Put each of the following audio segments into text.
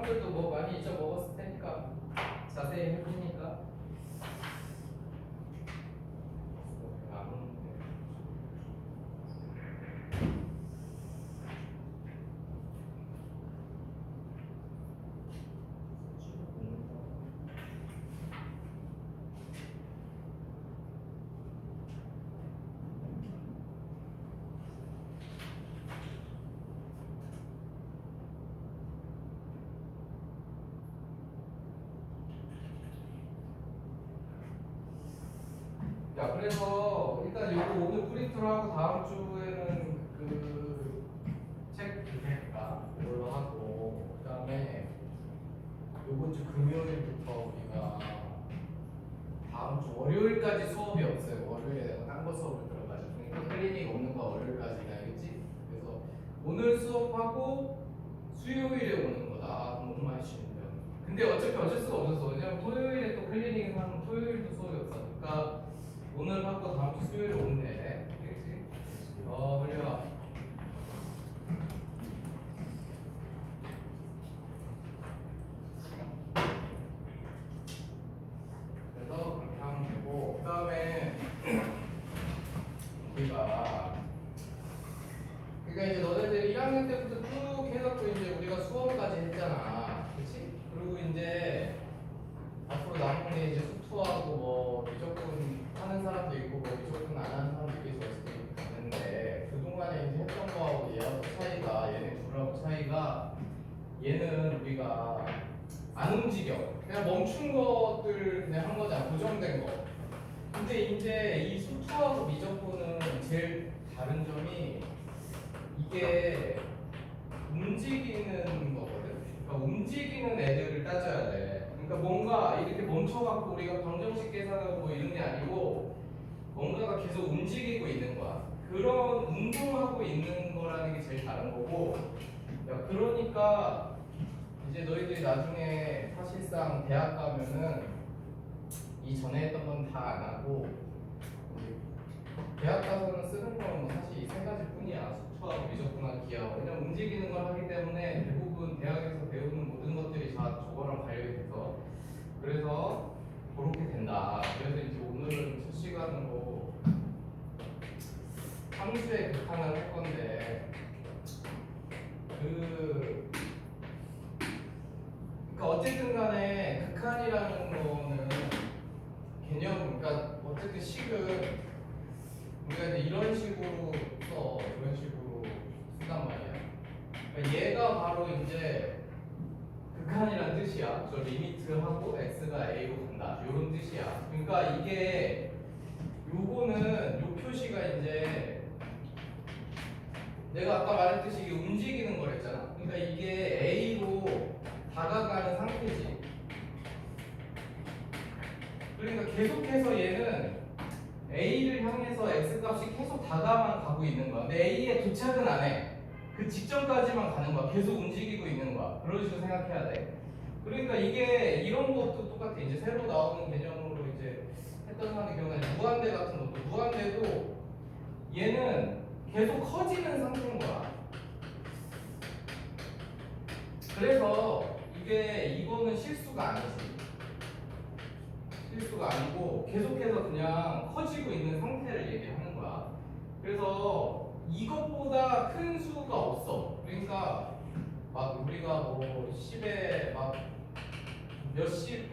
여러분들도 뭐 많이 잊어먹었을 테니까 자세히 해보니까 자, 그래서 일단 요거 오늘 프린트를 하고 다음 주에는 그 책 그니까 이걸로 하고 그다음에 요번 주 금요일부터 우리가 다음 주 월요일까지 수업이 없어요. 월요일에 내가 딴 거 수업을 들어가지고 그러니까 클리닉 없는 거 월요일까지다, 알겠지? 그래서 오늘 수업하고 수요일에 오는 거다. 공부만 해주시면. 근데 어차피 어쩔 수가 없었어. 왜냐면 토요일에 또 클리닉 하면 토요일도 수업이 없어. 그러니까 오늘 하고 다음 주 수요일에 오면 돼. 알겠지? 훌륭하. 그래서 그렇게 하면 되고 그 다음에 우리가 그러니까 이제 너네들 1학년 때부터 쭉 해갖고 이제 우리가 수업까지 했잖아. 그치? 그리고 이제 앞으로 남은 게 이제 수투하고 뭐 미적분 하는 사람도 있고 뭐 미적분 안 하는 사람도 있는데 그동안에 이제 했던 거하고 얘하고 차이가 얘네 둘하고 차이가 얘는 우리가 안 움직여. 그냥 멈춘 것들 그냥 한 거잖아. 고정된 거. 근데 이제 이 수투하고 미적분은 제일 다른 점이 이게 움직이는 거거든. 그러니까 움직이는 애들을 따져야 돼. 그러니까 뭔가 이렇게 멈춰갖고 우리가 방정식 계산하고 뭐 이런 게 아니고 뭔가가 계속 움직이고 있는 거야. 그런 운동하고 있는 거라는 게 제일 다른 거고. 야, 그러니까 이제 너희들이 나중에 사실상 대학 가면은 이전에 했던 건 다 안 하고 대학 가서는 쓰는 건 사실 이 세 가지 뿐이야. 수투하고 미적분하고 기하고. 그냥 움직이는 걸 하기 때문에 대부분 대학에서 배우는 모든 것들이 다 저거랑 관련이 돼서 그래서 그렇게 된다. 그래서 이제 오늘은 첫 시간으로 함수의 극한을 할 건데 그러니까 어쨌든 간에 극한이라는 거는 개념, 그러니까 어쨌든 식은 우리가 이제 이런 식으로 써, 이런 식으로 쓴단 말이야. 그러니까 얘가 바로 이제 극한이란 뜻이야. 저 리미트하고 x가 a로 간다. 이런 뜻이야. 그러니까 이게 요거는 요 표시가 이제 내가 아까 말했듯이 이게 움직이는 거랬잖아. 그러니까 이게 a로 다가가는 상태지. 그러니까 계속해서 얘는 A를 향해서 X값이 계속 다가만 가고 있는 거야. 근데 A에 도착은 안 해. 그 직전까지만 가는 거야. 계속 움직이고 있는 거야. 그런 식으로 생각해야 돼. 그러니까 이게 이런 것도 똑같아. 이제 새로 나오는 개념으로 이제 했던 사람의 경우는 무한대 같은 것도 무한대도 얘는 계속 커지는 상태인 거야. 그래서 이거는 실수가 아니지. 실수가 아니고 계속해서 그냥 커지고 있는 상태를 얘기하는 거야. 그래서 이것보다 큰 수가 없어. 그러니까 막 우리가 뭐 10에 막 몇십,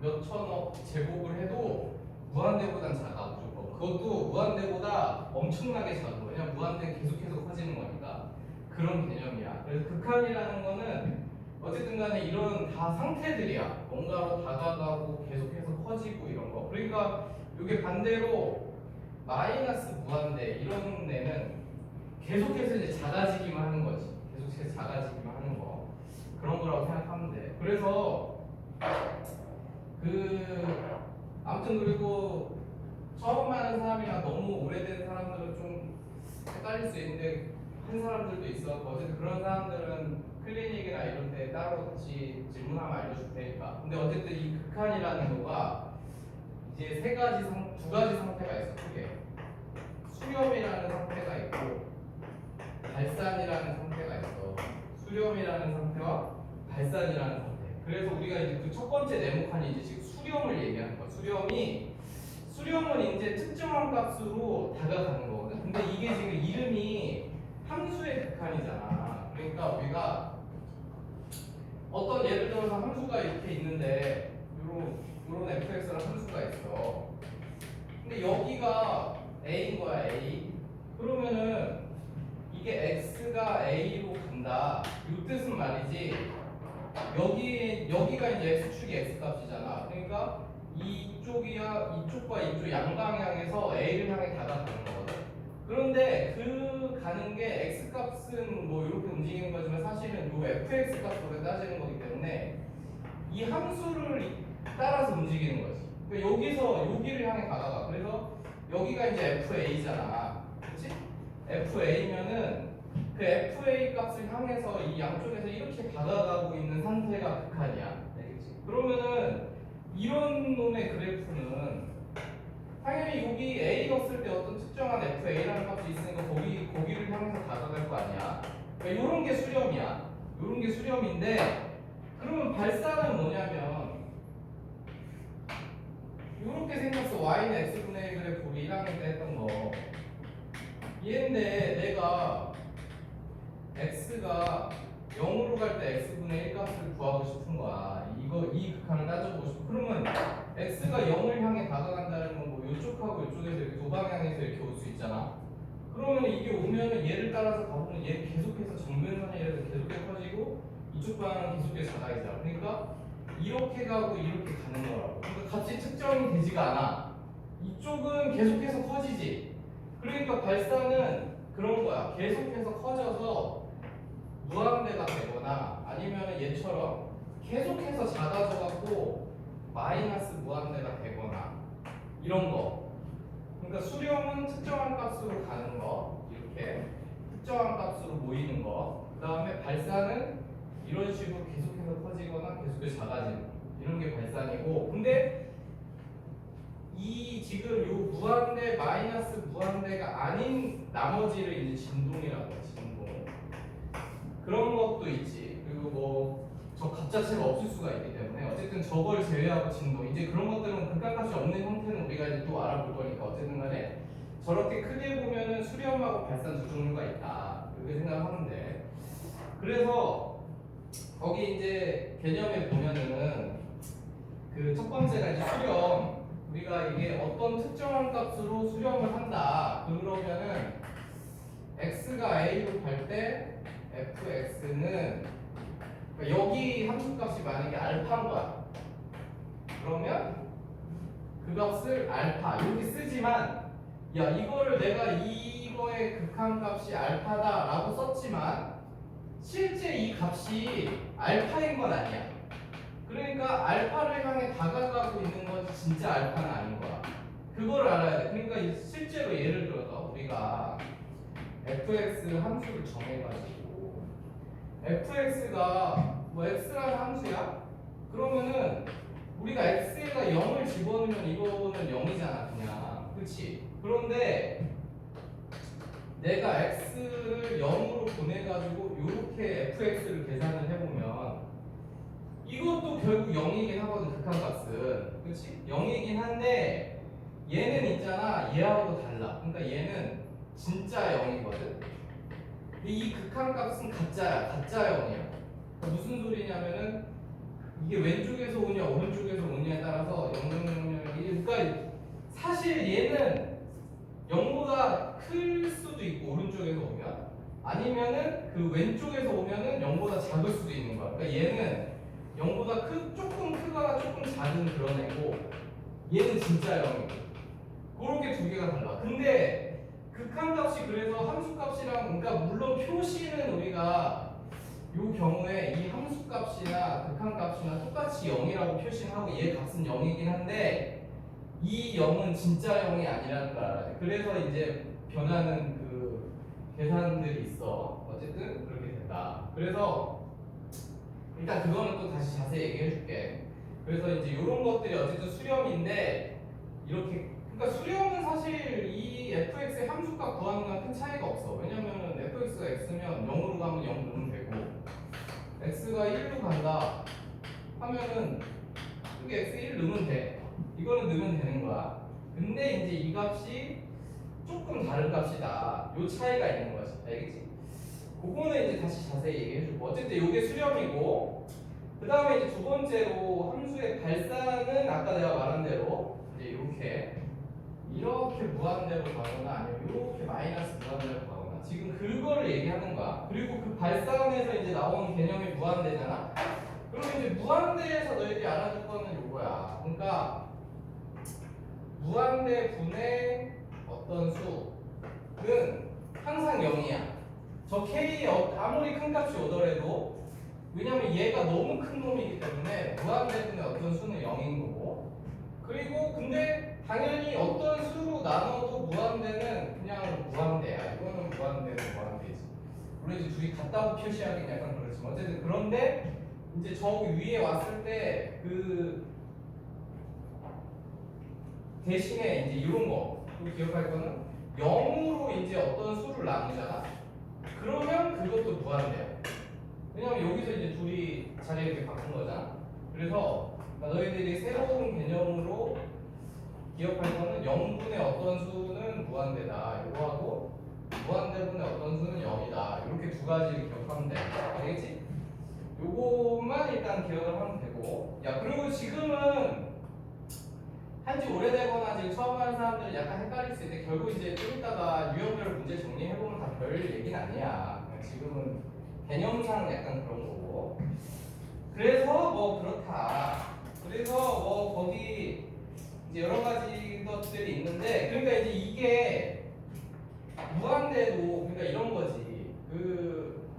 몇천억 제곱을 해도 무한대보단 작아 무조건. 그것도 무한대보다 엄청나게 작은 거야. 왜냐면 무한대는 계속해서 커지는 거니까. 그런 개념이야. 그래서 극한이라는 거는 어쨌든 간에 이런 다 상태들이야. 뭔가로 다가가고 계속해서 커지고 이런 거. 그러니까 이게 반대로 마이너스 무한대 이런 애는 계속해서 이제 작아지기만 하는 거지. 계속해서 작아지기만 하는 거. 그런 거라고 생각하면 돼. 그래서 아무튼 그리고 처음 하는 사람이나 너무 오래된 사람들은 좀 헷갈릴 수 있는데 한 사람들도 있어. 어쨌든 그런 사람들은 클리닉이나 이런 데 따로 같이 질문하면 알려줄 테니까. 근데 어쨌든 이 극한이라는 거가 이제 두 가지 상태가 있어. 크게 수렴이라는 상태가 있고 발산이라는 상태가 있어. 수렴이라는 상태와 발산이라는 그래서 우리가 이제 그 첫 번째 네모칸이 이제 지금 수렴을 얘기하는 거야. 수렴은 이제 특정한 값으로 다가가는 거거든. 근데 이게 지금 이름이 함수의 극한이잖아. 그러니까 우리가 어떤 예를 들어서 함수가 이렇게 있는데 요런 fx라는 함수가 있어. 근데 여기가 a인 거야, a. 그러면은 이게 x가 a로 간다. 이 뜻은 말이지. 여기가 이제 x축이 x 값이잖아. 그러니까 이쪽과 이쪽 양방향에서 a를 향해 다가가는 거거든. 그런데 그 가는 게 x 값은 뭐 이렇게 움직이는 거지만 사실은 요 fx 값으로 따지는 거기 때문에 이 함수를 따라서 움직이는 거지. 그러니까 여기서 여기를 향해 다가가. 그래서 여기가 이제 FA잖아. 그렇지? FA면은 그 FA 값을 향해서 이 양쪽에서 이렇게 다가가고 있는 상태가 극한이야. 알겠지? 그러면은 이런 놈의 그래프는 당연히 여기 A였을 때 어떤 특정한 FA라는 값이 있으니까 거기를 향해서 다가갈 거 아니야. 그러니까 이런 게 수렴이야. 이런 게 수렴인데 그러면 발산은 뭐냐면 이렇게 생겼어. y는 x분의 1 그래프 우리 1학년 때 했던 거. 얘인데 내가 x가 0으로 갈 때 x분의 1 값을 구하고 싶은 거야. 이 극한을 따져보고 싶어. 그러면 x가 0을 향해 다가간다는 건 뭐 이쪽하고 이쪽에서 이렇게 두 방향에서 이렇게 올 수 있잖아. 그러면 이게 오면은 얘를 따라서 가보면 얘는 계속해서 정면선이라서 계속해서 커지고 이쪽 방향은 계속해서 작아지잖아. 그러니까 이렇게 가고 이렇게 가는 거라고. 그러니까 값이 특정이 되지가 않아. 이쪽은 계속해서 커지지. 그러니까 발산은 그런 거야. 계속해서 커져서 무한대가 되거나 아니면 얘처럼 계속해서 작아져 갖고 마이너스 무한대가 되거나 이런 거. 그러니까 수렴은 특정한 값으로 가는 거, 이렇게 특정한 값으로 모이는 거. 그 다음에 발산은 이런 식으로 계속해서 커지거나 계속해서 작아지는 거. 이런 게 발산이고. 근데 이 지금 요 무한대 마이너스 무한대가 아닌 나머지를 이제 진동이라고 해. 진동. 그런 것도 있지. 그리고 뭐 저 값 자체가 없을 수가 있기 때문에 어쨌든 저걸 제외하고 진동. 이제 그런 것들은 극한값이 없는 형태는 우리가 이제 또 알아볼 거니까 어쨌든 간에 저렇게 크게 보면은 수렴하고 발산 두 종류가 있다. 그렇게 생각하면 돼. 그래서 거기 이제 개념에 보면은 그 첫 번째가 이제 수렴. 우리가 이게 어떤 특정한 값으로 수렴을 한다. 그러면은 x가 a로 갈 때 fx는 그러니까 여기 함수값이 만약에 알파인 거야. 그러면 그 값을 알파 이렇게 쓰지만 야 이거를 내가 이거의 극한값이 알파다라고 썼지만 실제 이 값이 알파인 건 아니야. 그러니까 알파를 향해 다가가고 있는 건 진짜 알파는 아닌 거야. 그거를 알아야 돼. 그러니까 실제로 예를 들어서 우리가 fx 함수를 정해가지고 fx가 뭐 x라는 함수야? 그러면은 우리가 x에다 0을 집어넣으면 이거는 0이잖아 그냥. 그렇지? 그런데 내가 x를 0으로 보내가지고 이렇게 fx를 계산을 해보면 이것도 결국 0이긴 하거든. 극한값은. 그렇지? 0이긴 한데 얘는 있잖아 얘하고 달라. 그러니까 얘는 진짜 0이거든. 근데 이 극한값은 가짜야. 가짜 0이야. 그러니까 무슨 소리냐면은 이게 왼쪽에서 오냐 오른쪽에서 오냐에 따라서 0, 0, 0, 0 그러니까 사실 얘는 0보다 클 수도 있고 오른쪽에서 오면 아니면은 그 왼쪽에서 오면은 0보다 작을 수도 있는 거야. 그러니까 얘는 0보다 조금 크거나 조금 작은 그런 애고 얘는 진짜 0이고 그렇게 두 개가 달라. 근데 극한값이 그래서 함수값이랑 그러니까 물론 표시는 우리가 요 경우에 이 함수값이나 극한값이나 똑같이 0이라고 표시하고 얘 값은 0이긴 한데 이 0은 진짜 0이 아니라는 걸 알아야 돼. 그래서 이제 변하는 그 계산들이 있어. 어쨌든 그렇게 된다. 그래서 일단 그거는 또 다시 자세히 얘기해 줄게. 그래서 이제 이런 것들이 어쨌든 수렴인데 이렇게 그러니까 수렴은 사실 이 fx의 함수값 구하는 건 큰 차이가 없어. 왜냐면은 fx가 x면 0으로 가면 0 넣으면 되고 x가 1로 간다. 하면은 여기 x1 넣으면 돼. 이거는 넣으면 되는 거야. 근데 이제 이 값이 조금 다른 값이다. 요 차이가 있는 거지. 알겠지? 그거는 이제 다시 자세히 얘기해 주고. 어쨌든 이게 수렴이고, 그 다음에 이제 두 번째로 함수의 발산은 아까 내가 말한 대로 이제 이렇게 무한대로 가거나 아니면 이렇게 마이너스 무한대로 가거나 지금 그거를 얘기하는 거야. 그리고 그 발산에서 이제 나온 개념이 무한대잖아. 그러면 이제 무한대에서 너희들이 알아줄 거는 요거야. 그러니까 무한대 분의 어떤 수는 항상 0이야. 저 k 아무리 큰 값이 오더라도 왜냐면 얘가 너무 큰 놈이기 때문에 무한대 분의 어떤 수는 0인 거고, 그리고 근데 당연히 어떤 수로 나눠도 무한대는 그냥 무한대야. 이거는 무한대는 무한대지. 물론 이제 둘이 같다고 표시하기는 약간 그렇지만 어쨌든 그런데 이제 저 위에 왔을 때 그 대신에 이제 이런 거 우리 기억할 거는 0으로 이제 어떤 수를 나누잖아. 그러면 그것도 무한대야. 왜냐면 여기서 이제 둘이 자리 이렇게 바꾼 거잖아. 그래서 너희들이 새로운 개념으로 기억할 거는 0분의 어떤 수는 무한대다. 이거하고 무한대분의 어떤 수는 0이다. 이렇게 두 가지를 기억하면 돼. 알겠지? 요것만 일단 기억을 하면 되고. 야, 그리고 지금은 한지 오래되거나 지금 처음 하는 사람들은 약간 헷갈릴 수 있는데 결국 이제 좀 이따가 유형별 문제 정리해보면 다 별 얘기는 아니야. 지금은 개념상 약간 그런 거고. 그래서 뭐 그렇다. 그래서 뭐 거기 이제 여러 가지 것들이 있는데, 그러니까 이제 이게 무한대도 그러니까 이런 거지. 그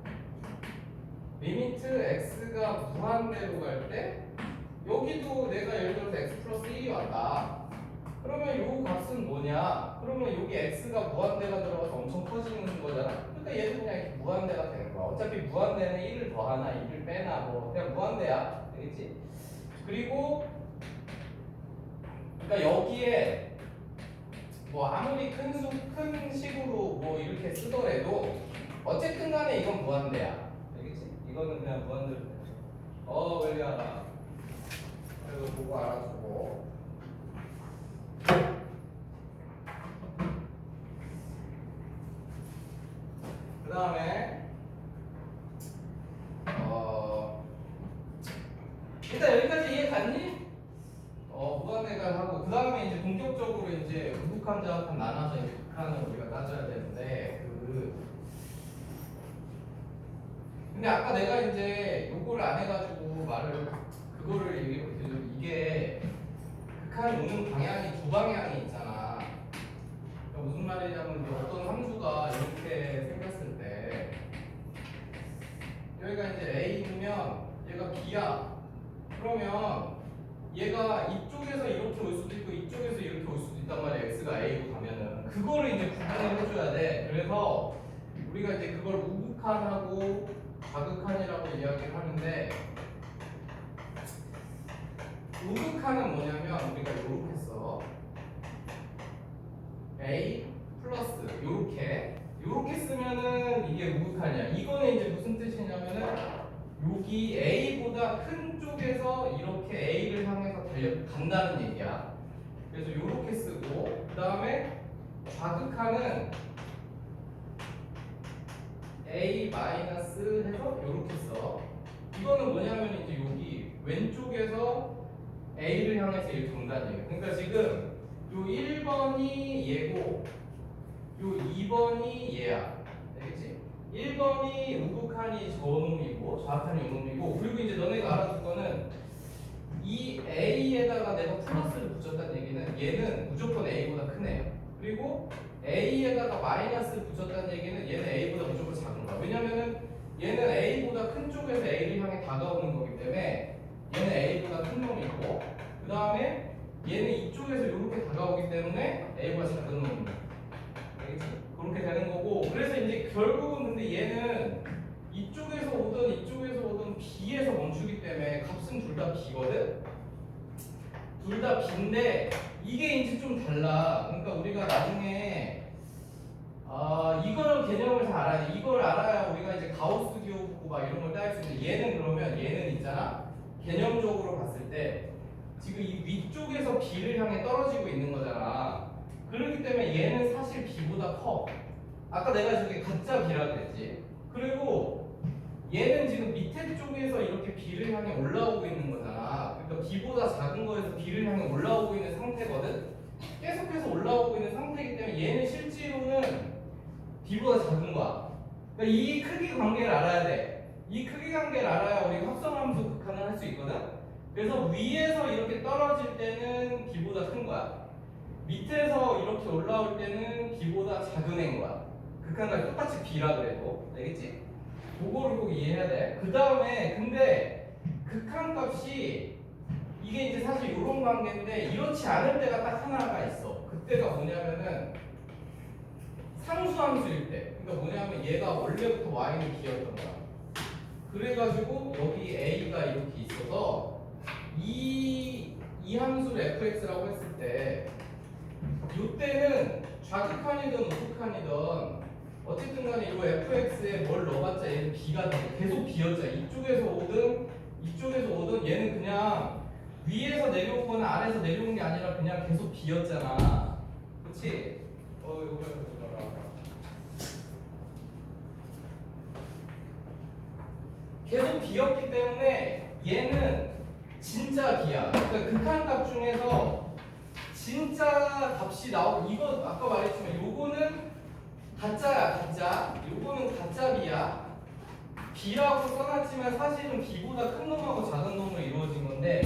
리미트 x가 무한대로 갈 때 여기도 내가 예를 들어서 x 플러스 1이 왔다. 그러면 요 값은 뭐냐? 그러면 여기 x가 무한대가 들어가서 엄청 커지는 거잖아. 그러니까 얘도 그냥 이렇게 무한대가 되는 거야. 어차피 무한대는 1을 더하나 1을 빼나 뭐 그냥 무한대야. 되겠지? 그리고 그러니까 여기에 뭐 아무리 큰 식으로 뭐 이렇게 쓰더라도 어쨌든 간에 이건 무한대야. 알겠지? 이거는 그냥 무한대로 돼. 빨리 알아. 그래서 그거 알아주고. 그 다음에 일단 여기까지 이해 갔니? 무한대가 하고 그 다음에 이제 본격적으로 이제 우극한 자극한 나눠서 이제 극한을 우리가 따져야 되는데 근데 아까 내가 이제 요거를 안 해가지고 그거를 얘기했거든요. 이게 극한 오는 방향이 두 방향이 있잖아. 그러니까 무슨 말이냐면 이제 어떤 함수가 이렇게 생겼을 때 여기가 이제 A면 얘가 B야. 그러면 얘가 이쪽에서 이렇게 올 수도 있고 이쪽에서 이렇게 올 수도 있단 말이야. X가 A로 가면은 그거를 이제 구분을 해줘야 돼. 그래서 우리가 이제 그걸 우극한하고 좌극한이라고 이야기를 하는데, 우극한은 뭐냐면 우리가 이렇게 써 A 플러스 요렇게 쓰면은 이게 우극한이야. 이거는 이제 무슨 뜻이냐면은 여기 A보다 큰 쪽에서 이렇게 A를 향해서 달려간다는 얘기야. 그래서 요렇게 쓰고, 그 다음에 좌극한은 A 마이너스 해서 요렇게 써. 이거는 뭐냐면 이제 여기 왼쪽에서 A를 향해서 이렇게 온다는 얘기야. 그러니까 지금 요 1번이 얘고 요 2번이 얘야. 알겠지? 1번이 우극한이 저 놈이고 좌극한이 요 놈이고, 그리고 이제 너네가 알아둘 거는 이 A에다가 내가 플러스를 붙였다는 얘기는 얘는 무조건 A보다 크네요. 그리고 A에다가 마이너스를 붙였다는 얘기는 얘는 A보다 무조건 작은 거야. 왜냐면은 얘는 A보다 큰 쪽에서 A를 향해 다가오는 거기 때문에 얘는 A보다 큰 놈이고, 그 다음에 얘는 이쪽에서 이렇게 다가오기 때문에 A보다 작은 놈입니다. 알겠지? 그렇게 되는 거고, 그래서 이제 결국은 근데 얘는 이쪽에서 오든 B에서 멈추기 때문에 값은 둘 다 B거든? 둘 다 B인데 이게 이제 좀 달라. 그러니까 우리가 나중에 이거는 개념을 잘 알아야 돼. 이걸 알아야 우리가 이제 가우스 기호 보고 막 이런 걸 따질 수 있는데, 얘는 그러면 얘는 있잖아. 개념적으로 기계적으로 봤을 때 지금 이 위쪽에서 B를 향해 떨어지고 있는 거잖아. 그렇기 때문에 얘는 사실 B보다 커. 아까 내가 저게 가짜 B라 그랬지. 그리고 얘는 지금 밑에 쪽에서 이렇게 B를 향해 올라오고 있는 거잖아. 그러니까 B보다 작은 거에서 B를 향해 올라오고 있는 상태거든. 계속해서 올라오고 있는 상태이기 때문에 얘는 실제로는 B보다 작은 거야. 그러니까 이 크기 관계를 알아야 돼. 이 크기 관계를 알아야 우리가 합성함수 극한을 할 수 있거든. 그래서 위에서 이렇게 떨어질 때는 B보다 큰 거야. 밑에서 이렇게 올라올 때는 B보다 작은 애인 거야. 극한값이 똑같이 B라 그래도. 알겠지? 그거를 꼭 이해해야 돼. 그 다음에 근데 극한값이 이게 이제 사실 이런 관계인데 이렇지 않을 때가 딱 하나가 있어. 그때가 뭐냐면은 상수함수일 때. 그러니까 뭐냐면 얘가 원래부터 y는 b였던 거야. 그래가지고 여기 a가 이렇게 있어서 이 함수를 fx라고 했을 때 이때는 좌극한이든 우극한이든 어쨌든 간에 이 fx에 뭘 넣어봤자 얘는 b가 돼. 계속 b였잖아. 이쪽에서 오든 얘는 그냥 위에서 내려오거나 아래에서 내려온 게 아니라 그냥 계속 b였잖아. 그치? 이거 보여줘라. 계속 b였기 때문에 얘는 진짜 b야. 그러니까 극한값 중에서 진짜 값이 나오고 이거 아까 말했지만 요거는 가짜야 가짜. 요거는 가짜 b야. b라고 써놨지만 사실은 b보다 큰 놈하고 작은 놈으로 이루어진 건데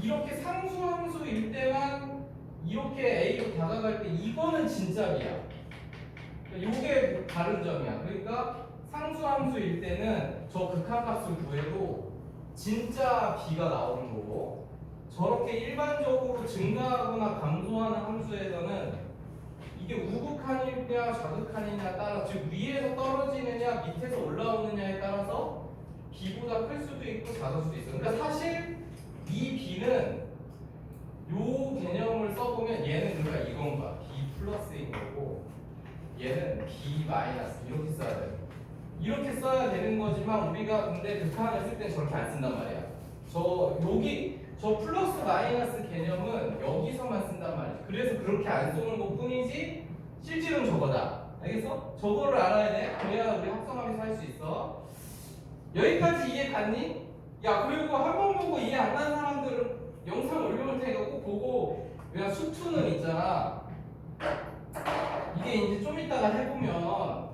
이렇게 상수함수일 때만 이렇게 a로 다가갈 때 이거는 진짜 b야. 요게 다른 점이야. 그러니까 상수함수일 때는 저 극한값을 구해도 진짜 b가 나오는 거고 저렇게 일반적으로 증가하거나 감소하는 함수에서는 이게 우극한이냐 좌극한이냐 따라 즉 위에서 떨어지느냐 밑에서 올라오느냐에 따라서 b보다 클 수도 있고 작을 수도 있어. 그러니까 사실 이 b는 요 개념을 써보면 얘는 그러니까 이건 거야. b 플러스인 거고 얘는 b 마이너스 이렇게 써야 돼. 이렇게 써야 되는 거지만 우리가 근데 극한을 쓸 땐 저렇게 안 쓴단 말이야. 저 플러스 마이너스 개념은 여기서만 쓴단 말이지. 그래서 그렇게 안 쏘는 것 뿐이지 실질은 저거다. 알겠어? 저거를 알아야 돼. 그래야 우리 합성함에서 할 수 있어. 여기까지 이해 갔니? 야 그리고 한 번 보고 이해 안 가는 사람들은 영상 올려놓을 테니까 꼭 보고 그냥 수투는 있잖아. 이게 이제 좀 이따가 해보면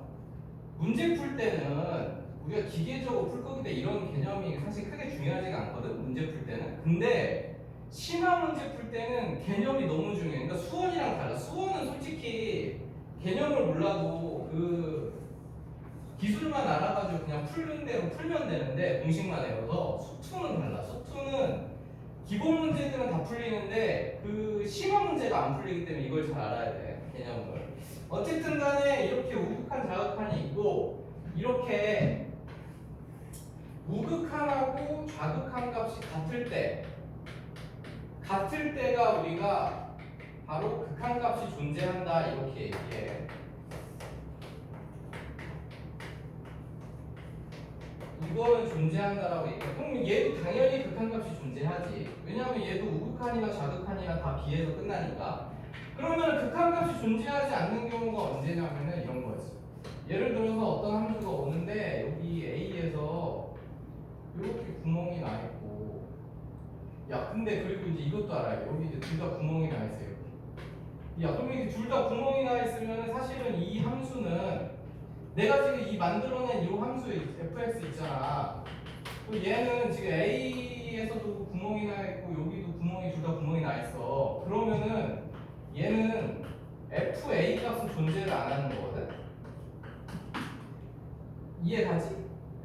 문제 풀 때는 우리가 기계적으로 풀 거기 때문에 이런 개념이 사실 크게 중요하지가 않거든. 문제 풀 때는. 근데 심화 문제 풀 때는 개념이 너무 중요해. 그러니까 수원이랑 달라. 수원은 솔직히 개념을 몰라도 그 기술만 알아가지고 그냥 풀는 대로 풀면 되는데 공식만 외워서 수투는 달라. 수투는 기본 문제들은 다 풀리는데 그 심화 문제가 안 풀리기 때문에 이걸 잘 알아야 돼. 개념을. 어쨌든 간에 이렇게 우극한 좌극한이 있고 이렇게 우극한하고 좌극한 값이 같을 때가 우리가 바로 극한 값이 존재한다 이렇게 얘기해. 이거는 존재한다라고 얘기해. 그럼 얘도 당연히 극한 값이 존재하지. 왜냐하면 얘도 우극한이나 좌극한이나 다 B에서 끝나니까. 그러면 극한 값이 존재하지 않는 경우가 언제냐면은 이런 거였어. 예를 들어서 어떤 함수가 오는데 여기 A에서 이렇게 구멍이 나 있고, 야 근데 그리고 이제 이것도 알아요. 여기 이제 둘 다 구멍이 나 있어요. 이렇게. 야 그럼 이게 둘 다 구멍이 나 있으면 사실은 이 함수는 내가 지금 이 만들어낸 이 함수 fx 있잖아. 얘는 지금 A에서도 구멍이 나 있고 여기도 구멍이 둘 다 구멍이 나 있어. 그러면은 얘는 fa 값은 존재를 안 하는 거거든. 이해가지?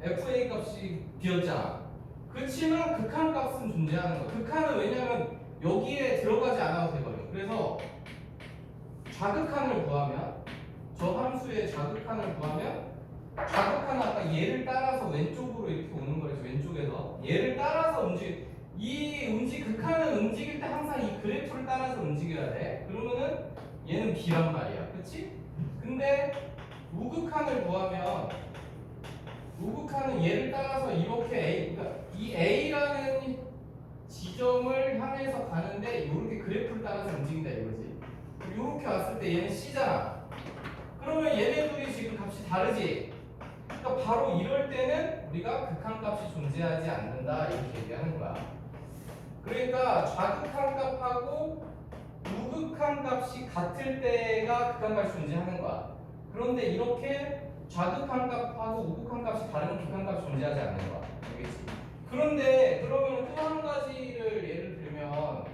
fa 값이 비었잖아. 그렇지만 극한 값은 존재하는 거야. 극한은 왜냐면 여기에 들어가지 않아도 되거든. 그래서 좌극한을 구하면 저 함수의 좌극한을 구하면 좌극한은 아까 얘를 따라서 왼쪽으로 이렇게 오는 거죠. 왼쪽에서 얘를 따라서 극한은 움직일 때 항상 이 그래프를 따라서 움직여야 돼. 그러면은 얘는 B란 말이야. 그치? 근데 우극한을 구하면 우극한은 얘를 따라서 이렇게 A, 그러니까 이 A라는 이렇게 왔을 때 얘는 C잖아. 그러면 얘네 둘이 지금 값이 다르지. 그러니까 바로 이럴 때는 우리가 극한값이 존재하지 않는다 이렇게 얘기하는 거야. 그러니까 좌극한 값하고 우극한 값이 같을 때가 극한값이 존재하는 거야. 그런데 이렇게 좌극한 값하고 우극한 값이 다르면 극한값이 존재하지 않는 거야. 알겠지? 그런데 그러면 또 한 가지를 예를 들면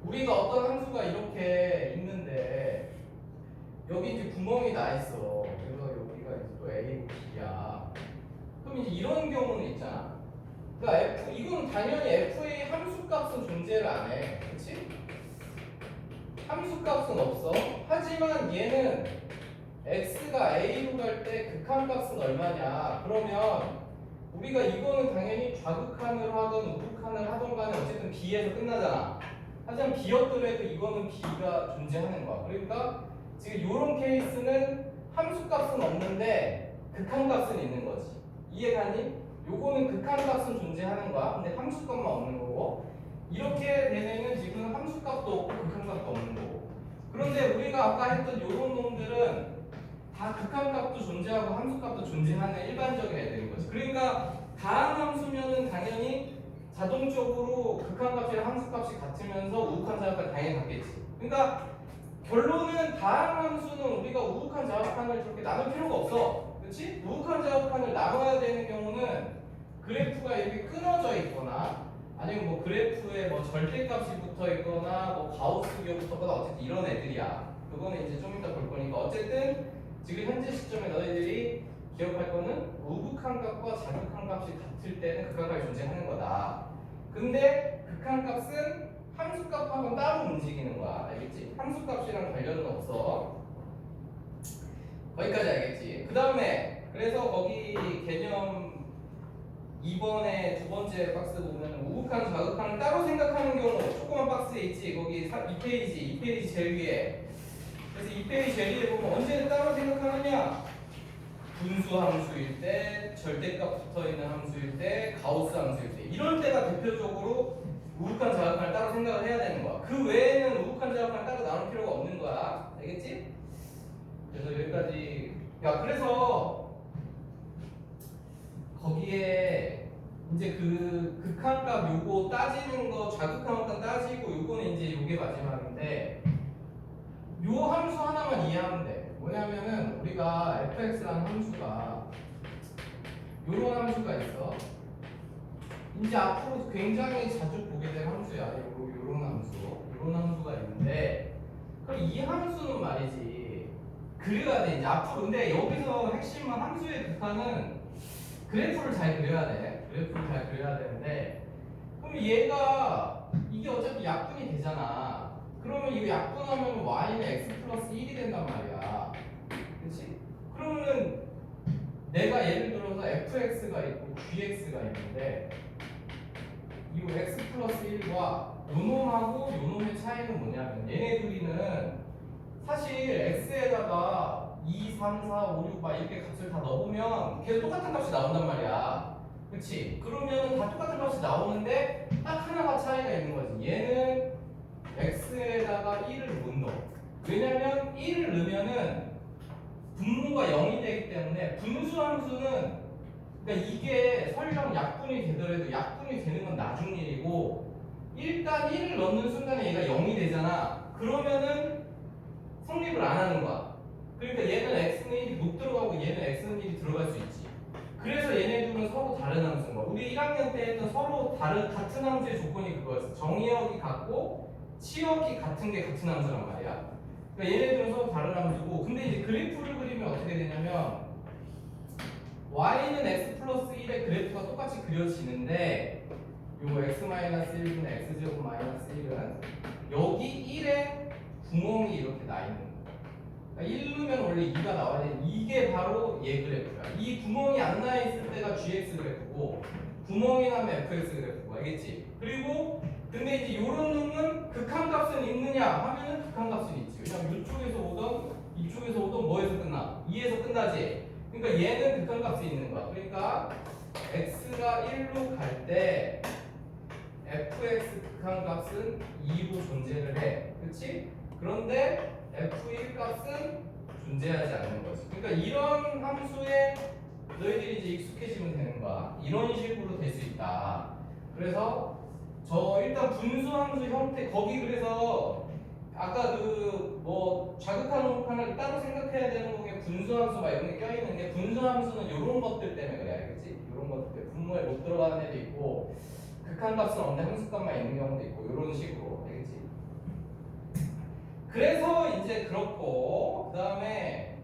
우리가 어떤 함수가 이렇게 있는데 여기 이제 구멍이 나 있어. 그래서 여기가 이제 또 A, B야. 그럼 이제 이런 경우는 있잖아. 그러니까 이건 당연히 f의 함수값은 존재를 안 해. 그렇지? 함수값은 없어. 하지만 얘는 x가 a로 갈 때 극한값은 얼마냐? 그러면 우리가 이거는 당연히 좌극한을 하든 우극한을 하든 간에 어쨌든 b에서 끝나잖아. 하지만 b였더라도 이거는 b가 존재하는 거야. 그러니까 지금 이런 케이스는 함수값은 없는데 극한값은 있는 거지. 이해가니? 요거는 극한값은 존재하는 거야. 근데 함수값만 없는 거고, 이렇게 되면은 지금 함수값도 없고 극한값도 없는 거고. 그런데 우리가 아까 했던 요런 놈들은 다 극한값도 존재하고 함수값도 존재하는 일반적인 애들인 거지. 그러니까 다항함수면은 당연히 자동적으로 극한값이랑 함수값이 같으면서 우극한 자극한 당연히 같겠지. 그러니까 결론은 다항함수는 우리가 우극한 자극한을 저렇게 나눌 필요가 없어. 그렇지? 우극한 자극한을 나눠야 되는 경우는 그래프가 이렇게 끊어져 있거나 아니면 뭐 그래프에 뭐 절대값이 붙어 있거나 뭐 가우스 기호 붙었거나 어쨌든 이런 애들이야. 그거는 이제 좀 이따 볼 거니까 어쨌든 지금 현재 시점에 너희들이 기억할 거는 우극한 값과 자극한 값이 같을 때는 극한값이 존재하는 거다. 근데 극한값은 함수값하고는 따로 움직이는 거야. 알겠지? 함수값이랑 관련은 없어. 거기까지 알겠지? 그 다음에 그래서 거기 개념 2번에 두 번째 박스 보면 우극한 좌극한을 따로 생각하는 경우 조그만 박스에 있지. 거기 2페이지 제일 위에. 그래서 2페이지 제일 위에 보면 언제 따로 생각하느냐? 분수 함수일 때, 절대값 붙어있는 함수일 때, 가우스 함수일 때 이럴 때가 대표적으로 우극한 자극한을 따로 생각을 해야 되는 거야. 그 외에는 우극한 자극한을 따로 나눌 필요가 없는 거야. 알겠지? 그래서 여기까지. 야, 그래서 거기에 이제 그 극한값 요거 따지는 거, 좌극한값 따지고 요거는 이제 요게 마지막인데 요 함수 하나만 이해하면 돼. 뭐냐면은 우리가 fx라는 함수가 요런 함수가 있어. 이제 앞으로 굉장히 자주 보게 될 함수야. 요런 함수. 요런 함수가 있는데 그럼 이 함수는 말이지 그려야 돼. 이제 앞으로. 근데 여기서 핵심은 함수의 극한은 그래프를 잘 그려야 돼. 그래프를 잘 그려야 되는데 그럼 얘가 이게 어차피 약분이 되잖아. 그러면 이거 약분하면 y는 x 플러스 1이 된단 말이야. 그렇지? 그러면은 내가 예를 들어서 fx가 있고 gx가 있는데 이 x 플러스 1과 요 놈하고 요 놈의 차이는 뭐냐면 얘네 둘이는 사실 x에다가 2, 3, 4, 5, 6 막 이렇게 값을 다 넣으면 계속 똑같은 값이 나온단 말이야. 그치? 그러면 다 똑같은 값이 나오는데 딱 하나가 차이가 있는 거지. 얘는 x에다가 1을 못 넣어. 왜냐면 1을 넣으면은 분모가 0이 되기 때문에 분수 함수는 그러니까 이게 설령 약분이 되더라도 약분이 되는 건 나중 일이고 일단 1을 넣는 순간에 얘가 0이 되잖아. 그러면은 성립을 안 하는 거야. 그러니까 얘는 x는 1이 못 들어가고 얘는 x는 1이 들어갈 수 있지. 그래서 얘네 둘은 서로 다른 함수인 거야. 우리 1학년 때 했던 서로 같은 함수의 조건이 그거였어. 정의역이 같고 치역이 같은 게 같은 함수란 말이야. 그러니까 얘네들은 서로 다른 함수고 근데 이제 그래프를 그리면 어떻게 되냐면 y는 x 플러스 1의 그래프가 똑같이 그려지는데 요거 x-1분의 x제곱 마이너스 1은 여기 1에 구멍이 이렇게 나 있는 거야. 그러니까 1 넣으면 원래 2가 나와야 돼. 이게 바로 얘 그래프야. 이 구멍이 안 나 있을 때가 gx 그래프고 구멍이 나면 fx 그래프고 알겠지? 그리고 근데 이제 요런 놈은 극한값은 있느냐 하면은 극한값은 있지. 왜냐면 이쪽에서 오던 이쪽에서 오던 뭐에서 끝나? 2에서 끝나지. 그러니까 얘는 극한값이 있는 거야. 그러니까 x가 1로 갈 때 fx 극한값은 2로 존재를 해. 그치? 그런데 f1 값은 존재하지 않는 거지. 그러니까 이런 함수에 너희들이 이제 익숙해지면 되는 거야. 이런 식으로 될 수 있다. 그래서 저 일단 분수함수 형태 거기 그래서 아까 그 뭐 자극한 우극한을 따로 생각해야 되는 거에 분수함수 막 이런 게 껴있는데 분수함수는 이런 것들 때문에 그래 알겠지? 이런 것들 분모에 못 들어가는 애도 있고 극한값은 없는데 함수값만 있는 경우도 있고 이런 식으로 알겠지? 그래서 이제 그렇고 그 다음에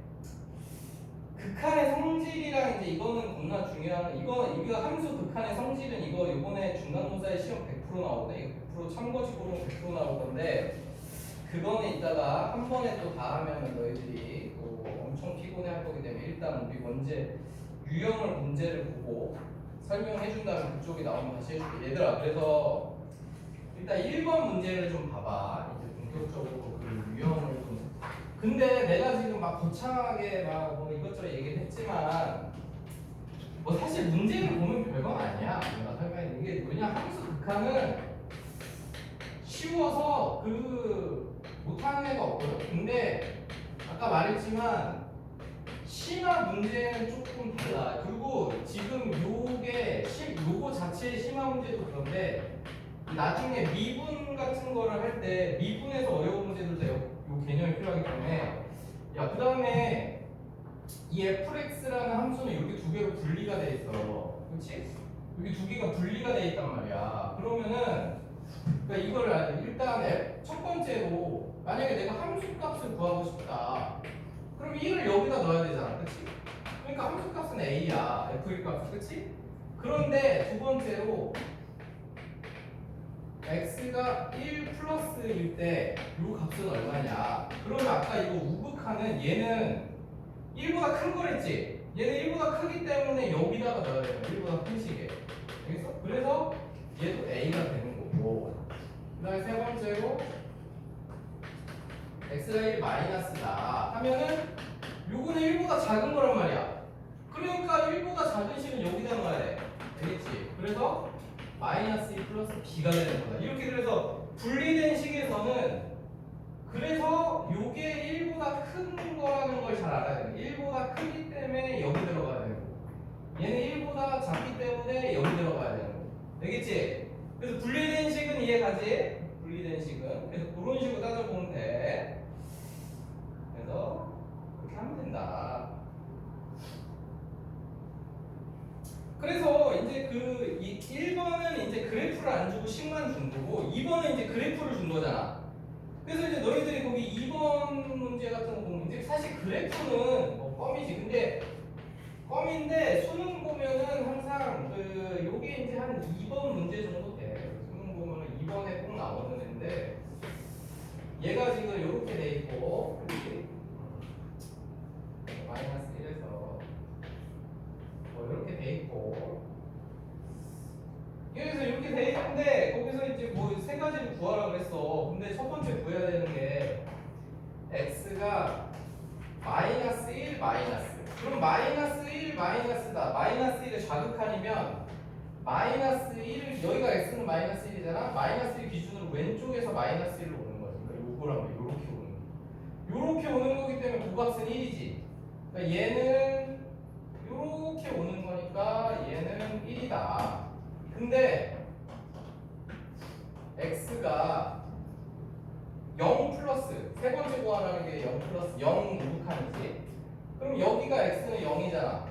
극한의 성질이랑 이제 이거는 겁나 중요한 이거 함수 극한의 성질은 이거 이번에 중간고사에 시험 100% 나오거든. 이거 100% 참고식으로 100% 나올 건데 그거는 이따가 한 번에 또 다 하면은 너희들이 또 엄청 피곤해 할 거기 때문에 일단 우리 문제 유형을 문제를 보고 설명해 준 다음에 그쪽이 나오면 다시 해줄게. 얘들아 그래서 일단 1번 문제를 좀 봐봐. 이제 본격적으로 그 유형을 좀 근데 내가 지금 막 거창하게 막 뭐 이것저것 얘기를 했지만 뭐 사실 문제를 보면 별건 아니야. 내가 설명해 이게 뭐냐 함수 극한은 쉬워서 그 못하는 애가 없거든. 근데 아까 말했지만 심화 문제는 조금 달라. 그리고 지금 요거 자체의 심화 문제도 그런데 나중에 미분 같은 거를 할 때 미분에서 어려운 문제들도 요 개념이 필요하기 때문에 야 그 다음에 이 fx라는 함수는 이렇게 두 개로 분리가 돼 있어. 그렇지? 여기 두 개가 분리가 돼 있단 말이야. 그러면은 그러니까 이거를 일단 첫 번째로 만약에 내가 함수 값을 구하고 싶다. 그럼 1을 여기다 넣어야 되잖아. 그치? 그러니까 함수 값은 a야. f1 값은. 그치? 그런데 두 번째로 x가 1 플러스일 때 이 값은 얼마냐? 그러면 아까 이거 우극하는 얘는 1보다 큰 거랬지? 얘는 1보다 크기 때문에 여기다가 넣어야 돼요. 1보다 큰 시계. 알겠어? 그래서 얘도 a가 되는 거고 그 다음에 세 번째로 x가 1 마이너스다 하면은 요거는 1보다 작은 거란 말이야. 그러니까 1보다 작은 식은 여기다 넣어야 돼. 알겠지? 그래서 마이너스 2 플러스 b가 되는 거다. 이렇게 그래서 분리된 식에서는 그래서 요게 1보다 큰 거라는 걸 잘 알아야 돼. 1보다 크기 때문에 여기 들어가야 되는 거고 얘는 1보다 작기 때문에 여기 들어가야 되는 거고 알겠지? 그래서 분리된 식은 이해가지? 분리된 식은 그래서 그런 식으로 따져보면 돼. 그래서 그렇게 하면 된다. 그래서 이제 그 1번은 이제 그래프를 안 주고 식만 준 거고 2번은 이제 그래프를 준 거잖아. 그래서 이제 너희들이 거기 2번 문제 같은 거 보면 이제 사실 그래프는 뭐 껌이지. 근데 껌인데 수능 보면은 항상 그 요게 이제 한 2번 문제 정도 돼. 수능 보면은 2번에 꼭 나오는 애인데 얘가 지금 이렇게 돼 있고 그렇지? 마이너스 1에서 뭐 이렇게 돼 있고 여기서 이렇게 돼 있는데 거기서 이제 뭐 세 가지를 구하라 그랬어. 근데 첫 번째 구해야 되는 게 x가 마이너스 1 마이너스 그럼 마이너스 1 마이너스다. 마이너스 1의 좌극한이면 마이너스 1을 여기가 x는 마이너스 1이잖아. 마이너스 1 기준으로 왼쪽에서 마이너스 1로 오는 거지. 그러니까 요거랑 요렇게 오는 거. 요렇게 오는 거기 때문에 그 값은 1이지. 그러니까 얘는 요렇게 오는 거니까 얘는 1이다. 근데 x가 0 플러스 세 번째 구하라는 게 0 플러스 0 우극한이지. 그럼 여기가 x는 0이잖아.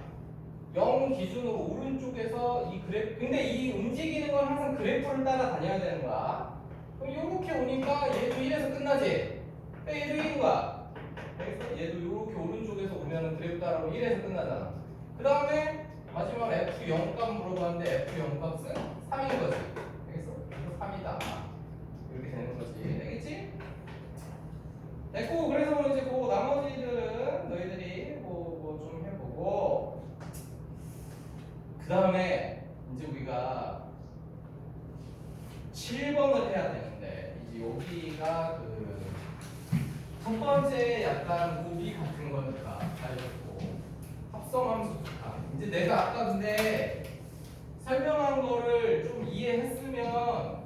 0 기준으로 오른쪽에서 이 그래프 근데 이 움직이는 건 항상 그래프를 따라 다녀야 되는 거야. 그럼 요렇게 오니까 얘도 1에서 끝나지. 얘도 1인 거야. 그래서 얘도 요렇게 오른쪽에서 오면은 그래프 따라 1에서 끝나잖아. 그 다음에 마지막으로 f0 값 물어봤는데 f0 값은 3인 거지. 알겠어? 그래서 3이다. 이렇게 되는 거지. 알겠지? 됐고 그래서 이제 그 나머지들은 너희들이 뭐 좀 해보고 그 다음에 이제 우리가 7번을 해야 되는데 이제 여기가 그 첫 번째 약간 고비 같은 거니까 알려줬고 합성함수 좋다. 이제 내가 아까 근데 설명한 거를 좀 이해했으면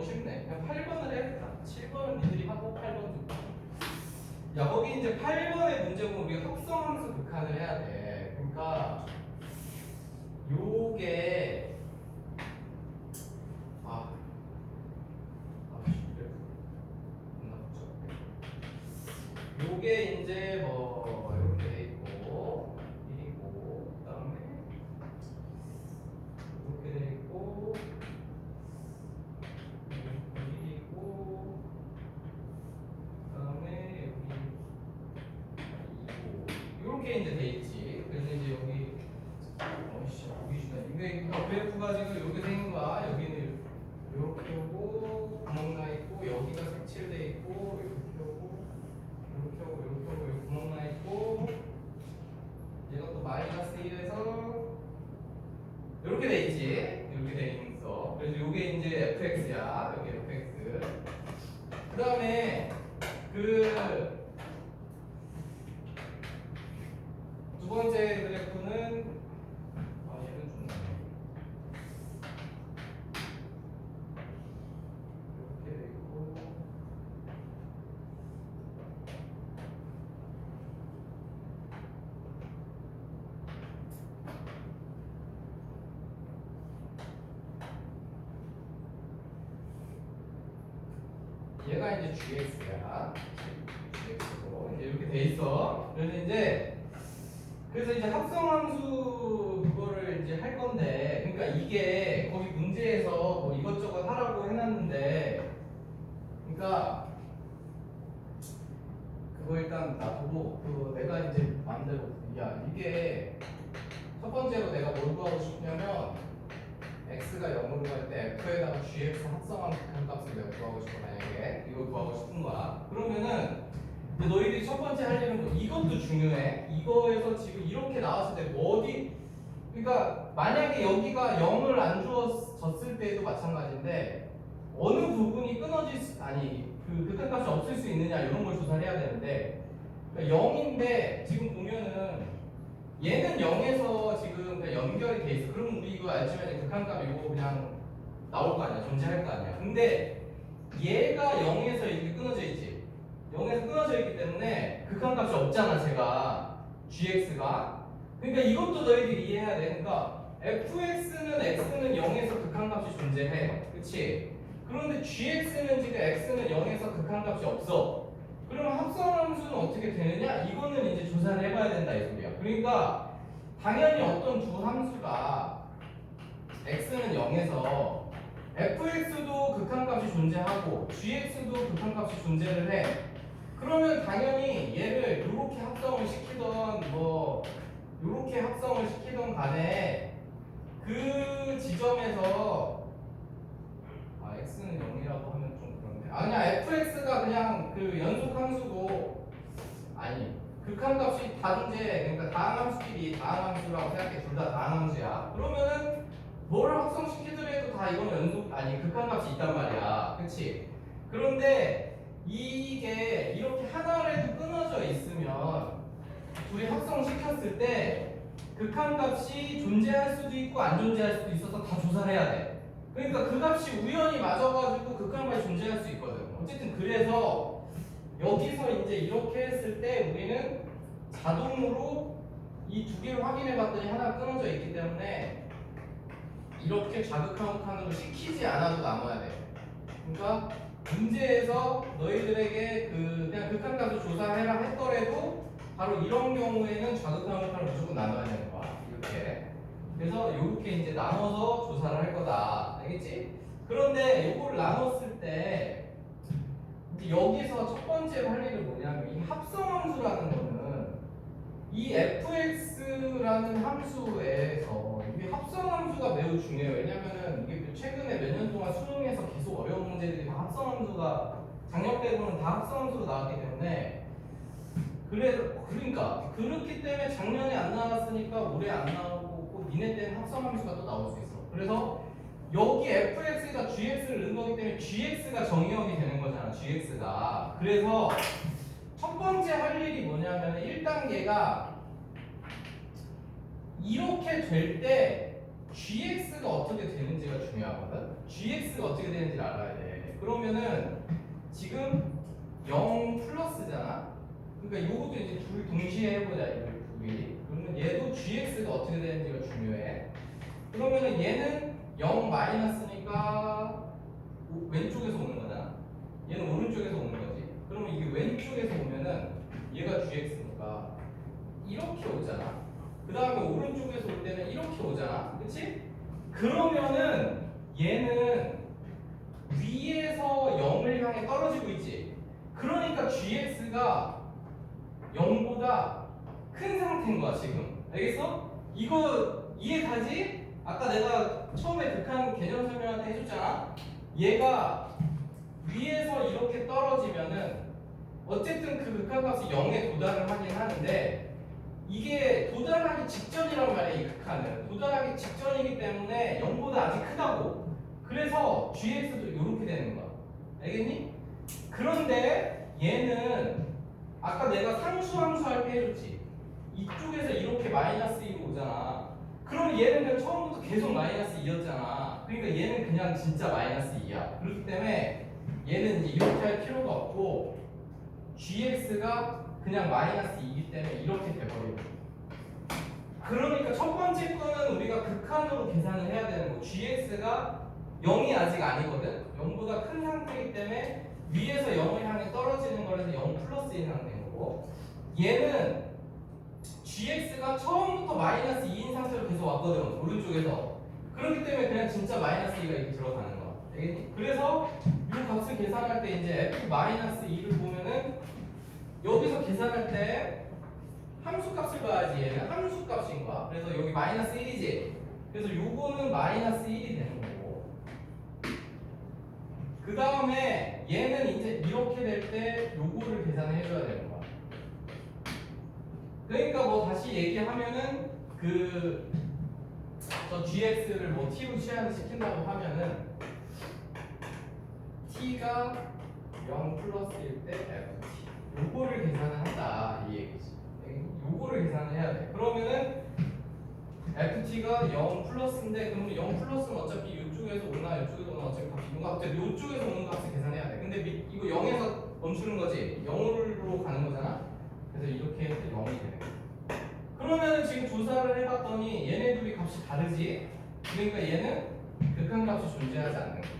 너무 쉽네. 그냥 8번을 해야겠다. 7번은 니들이 하고 8번 듣고. 야, 거기 이제 8번의 문제 보면 우리가 합성함수 극한을 해야 돼. 그러니까 요게 요게 이제 뭐 이렇게 돼 있고 1이고 그다음에 이렇게 돼 있고 1이고 그다음에 여기 2고 이렇게 이제 돼 있지. 그래서 이제 여기 보기 싫네. 이게 그래프가 지금 이렇게 돼 있는 거야. 여기는 이렇게 오고 구멍 나 있고 여기가 색칠돼 있고 이렇게 오고 이렇게 오고 이렇게 오고 여기 구멍 나 있고 얘가 또 마이너스 1에서 이렇게 돼 있지. 이렇게 돼 있어. 그래서 이게 이제 fx야. 여기 fx. 그 다음에 두 번째 그래프는 얘는 좀 이렇게 돼 있고 얘가 이제 gx야. gx로 이제 이렇게 돼 있어. 그래서 이제 합성함수 그거를 이제 할 건데, 그러니까 이게 거기 문제에서 뭐 이것저것 하라고 해놨는데, 그러니까 그거 일단 놔두고 내가 이제 마음대로 이게 첫 번째로 내가 뭘 구하고 싶냐면 x가 0으로 갈 때 f에다가 gx 합성한 극한값을 내가 구하고 싶어. 만약에 이걸 구하고 싶은 거야. 그러면은 너희들이 첫 번째 할 일은 뭐 이것도 중요해. 이거에서 지금 이렇게 나왔을 때 뭐 어디, 그러니까 만약에 여기가 0을 안 주었을 때도 마찬가지인데 어느 부분이 그 극한값이 없을 수 있느냐 이런 걸 조사를 해야 되는데, 그러니까 0인데 지금 보면은 얘는 0에서 지금 그냥 연결이 돼 있어. 그러면 우리 이거 알지만 극한값 이거 그냥 나올 거 아니야. 존재할 거 아니야. 근데 얘가 0에서 이렇게 끊어져 있지. 0에서 끊어져 있기 때문에 극한값이 없잖아. 제가 gx가. 그러니까 이것도 너희들이 이해해야 돼. 그러니까 fx는 x는 0에서 극한값이 존재해. 그치? 그런데 gx는 지금 x는 0에서 극한값이 없어. 그러면 합성함수는 어떻게 되느냐? 이거는 이제 조사를 해봐야 된다 이 소리야. 그러니까 당연히 어떤 두 함수가 x는 0에서 fx도 극한값이 존재하고 gx도 극한값이 존재를 해. 그러면 당연히 얘를 이렇게 합성을 시키던 뭐 이렇게 합성을 시키던 간에 그 지점에서 x는 0이라고 하면 좀 그런데 아니야, fx가 그냥 그 연속 함수고 아니 극한값이 다 존재해. 그러니까 다항함수끼리 다항함수라고 생각해. 둘 다 다항함수야. 그러면은 뭐를 합성시키더라도 다 이건 극한값이 있단 말이야. 그치? 그런데 이게 이렇게 하나라도 끊어져 있으면 둘이 합성시켰을 때 극한값이 존재할 수도 있고 안 존재할 수도 있어서 다 조사를 해야 돼. 그러니까 그 값이 우연히 맞아가지고 극한값이 존재할 수 있거든. 어쨌든 그래서 여기서 이제 이렇게 했을 때 우리는 자동으로 이 두 개를 확인해 봤더니 하나 끊어져 있기 때문에 이렇게 좌극한으로 시키지 않아도 남아야 돼. 그러니까 문제에서 너희들에게 그냥 극한값을 조사해라 했더라도 바로 이런 경우에는 좌극한으로 무조건 나눠야 되는 거야. 이렇게. 그래서 이렇게 이제 나눠서 조사를 할 거다. 알겠지? 그런데 이걸 나눴을 때 여기서 첫 번째로 할 일은 뭐냐면 이 합성함수라는 거는 이 fx라는 함수에서 이게 합성함수가 매우 중요해요. 왜냐면은 이게 최근에 몇 년 동안 수능에서 계속 어려운 문제들이 다 합성함수가 작년 빼고는 다 합성함수로 나왔기 때문에 그러니까 그렇기 때문에 작년에 안 나왔으니까 올해 안 나오고 니네 때는 합성함수가 또 나올 수 있어. 그래서 여기 fx가 gx를 넣은 거기 때문에 gx가 정의역이 되는 거잖아. gx가. 그래서 첫 번째 할 일이 뭐냐면 1단계가 이렇게 될 때 gx가 어떻게 되는지가 중요하거든. gx가 어떻게 되는지 알아야 돼. 그러면은 지금 0 플러스잖아. 그러니까 요것도 이제 둘 동시에 해보자. 이거 둘이. 그러면 얘도 gx가 어떻게 되는지가 중요해. 그러면은 얘는 0 마이너스니까 왼쪽에서 오는 거잖아. 얘는 오른쪽에서 오는 거지. 그러면 이게 왼쪽에서 오면은 얘가 gx니까 이렇게 오잖아. 그 다음에 오른쪽에서 올 때는 이렇게 오잖아. 그치? 그러면은 얘는 위에서 0을 향해 떨어지고 있지. 그러니까 gx가 0보다 큰 상태인 거야 지금. 알겠어? 이거 이해가지? 아까 내가 처음에 극한 개념 설명할 때 해줬잖아. 얘가 위에서 이렇게 떨어지면은 어쨌든 그 극한값이 0에 도달을 하긴 하는데 이게 도달하기 직전이란 말이야. 이 극한은 도달하기 직전이기 때문에 0보다 아직 크다고. 그래서 gx도 이렇게 되는 거야. 알겠니? 그런데 얘는 아까 내가 상수 함수 할 때 해줬지. 이쪽에서 이렇게 마이너스 2로 오잖아. 그럼 얘는 그냥 처음부터 계속 마이너스 2였잖아. 그러니까 얘는 그냥 진짜 마이너스 2야. 그렇기 때문에 얘는 이제 이렇게 할 필요가 없고 gx가 그냥 마이너스 2이기 때문에 이렇게 돼버리고. 그러니까 첫 번째 거는 우리가 극한으로 계산을 해야 되는 거. gx가 0이 아직 아니거든. 0보다 큰 상태이기 때문에 위에서 0을 향해 떨어지는 거라서 0 플러스인 상태인 거고, 얘는 gx가 처음부터 마이너스 2인 상태로 계속 왔거든. 오른쪽에서. 그렇기 때문에 그냥 진짜 마이너스 2가 이렇게 들어가는 거야. 알겠니? 그래서 이 값을 계산할 때 이제 f 마이너스 2를 보면은 여기서 계산할 때 함수값을 봐야지. 얘는 함수값인 거야. 그래서 여기 마이너스 1이지. 그래서 요거는 마이너스 1이 되는 거고, 그 다음에 얘는 이제 이렇게 될 때 요거를 계산해 줘야 되는 거야. 그러니까 뭐 다시 얘기하면은 저 gx를 뭐 t로 치환을 시킨다고 하면은 t가 0 플러스일 때 ft 요거를 계산을 한다 이 얘기지. 요거를 계산을 해야 돼. 그러면은 ft가 0 플러스인데 그러면 0 플러스는 어차피 이쪽에서 오나 이쪽에서 오나 어차피 다 비교가 이쪽에서 오는 값을 계산해야 돼. 근데 이거 0에서 멈추는 거지. 0으로 가는 거잖아. 그래서 이렇게 해서 0이 되는 거야. 그러면 지금 조사를 해봤더니 얘네 둘이 값이 다르지. 그러니까 얘는 극한값이 존재하지 않는 거야.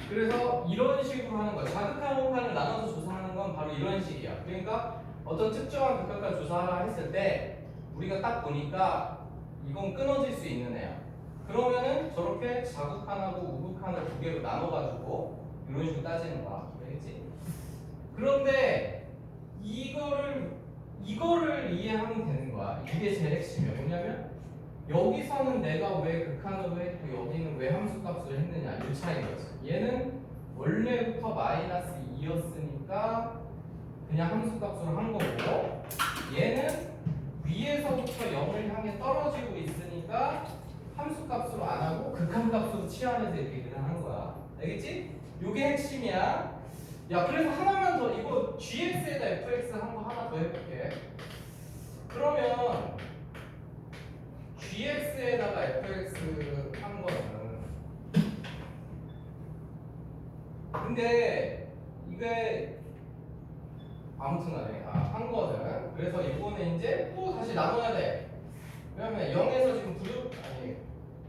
그래서 이런 식으로 하는 거야. 자극한 홍판을 나눠서 조사하는 건 바로 이런 식이야. 그러니까 어떤 특정한 극한값 조사하라 했을 때 우리가 딱 보니까 이건 끊어질 수 있는 애야. 그러면은 저렇게 자극한하고 우극한을 두 개로 나눠가지고 이런 식으로 따지는 거야. 알겠지? 그런데 이거를 이해하면 되는 거야. 이게 제일 핵심이야. 뭐냐면 여기서는 내가 왜 극한으로 했고 여기는 왜 함수값을 했느냐 이 차이인 거지. 얘는 원래부터 마이너스 2였으니까 그냥 함수값으로 한 거고, 얘는 위에서부터 0을 향해 떨어지고 있으니까 함수값으로 안 하고 극한값으로 치환해서 이렇게 계산한 거야. 알겠지? 요게 핵심이야. 야, 그래서 하나만 더, 이거 gx에다 fx 한 거 하나 더 해볼게. 그러면 gx에다가 fx 한 거는 근데 이게 아무튼 간에 한 거는 그래서 이거는 이제 또 다시 나눠야 돼. 왜냐면 0에서 지금 이게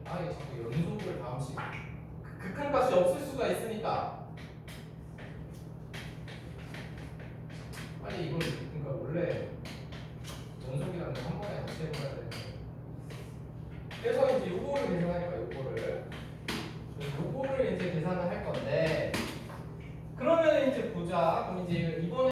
자꾸 연속을 다음씩 극한값이 없을 수가 있으니까 빨리 이걸 그러니까 원래 연속이라는 거 한 번에 같이 해봐야 돼. 그래서 이제 요거를 계산할 거야. 요거를 이제 계산을 할 건데, 그러면 이제 보자. 그럼 이제 이번에